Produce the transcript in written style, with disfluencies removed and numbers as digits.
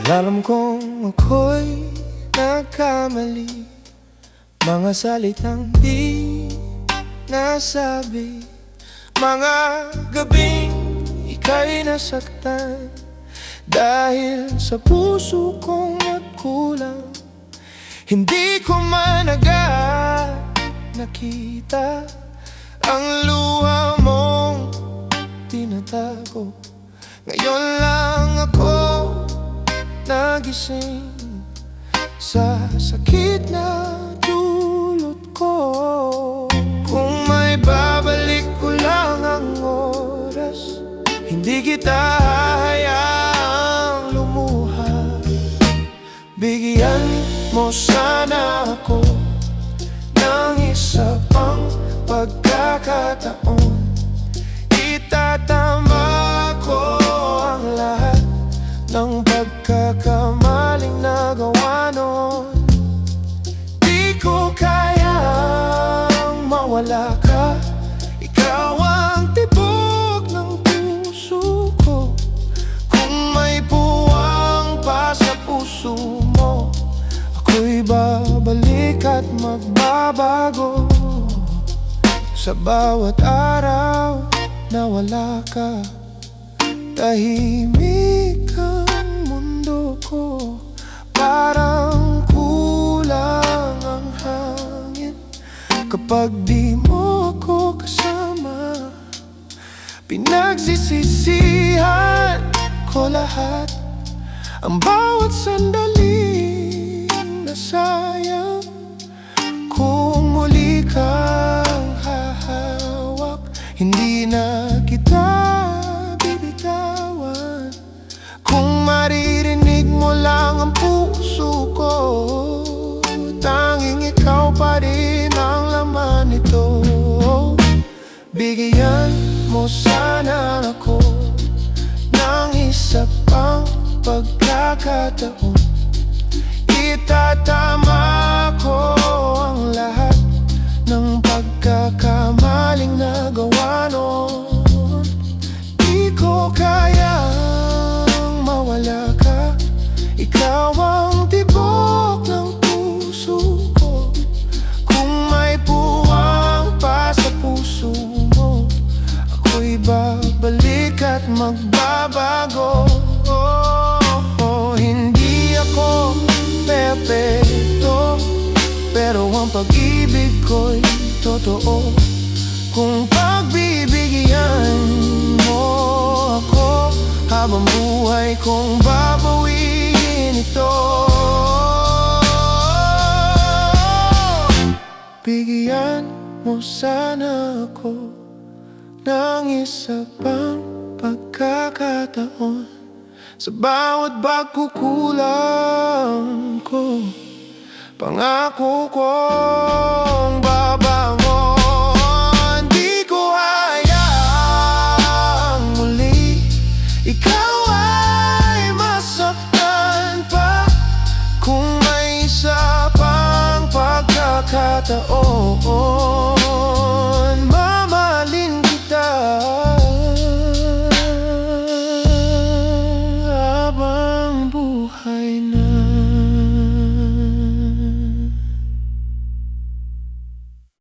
Alam kong ako'y nagkamali, mga salitang di nasabi, mga gabing ika'y nasaktan dahil sa puso kong nagkulang. Hindi ko man agad nakita ang luha mong tinatago. Ngayon lang ako nagising sa sakit na dulot ko. Kung may babalik ko lang ang oras, hindi kita hahayaang lumuha. Bigyan mo sana ako ng isa pang pagkakataon. Itatama ko ang lahat ng pagkakamaling nagawa noon. Di ko kayang mawala ka, ikaw ang tibok ng puso ko. Kung may puwang pa sa puso mo, ako'y babalik at magbabago. Sa bawat araw na wala ka, tahimik ang mundo ko. Parang kulang ang hangin kapag di mo ako kasama. Pinagsisisihan ko lahat, ang bawat sandaling nasayang. Kung muli kang hahawak, hindi na kita bibitawan. Kung maririnig mo lang ang puso ko, tanging ikaw pa rin ang laman nito. Bigyan mo sana ako ng isa pang pagkakataon. Itatama ko ang lahat ng pagkakamaling nagawa noon. Di ko kayang mawala ka, ikaw ang tibok ng puso ko. Kung may puwang pa sa puso mo, ako'y babalik at magbabago. Hindi ako perpekto, pero ang pag-ibig ko'y totoo. Kung pagbibigyan mo ako, habang buhay kong babawiin ito. Bigyan mo sana ako ng isa pang pagkakataon. Sa bawat pagkukulang ko, pangako kong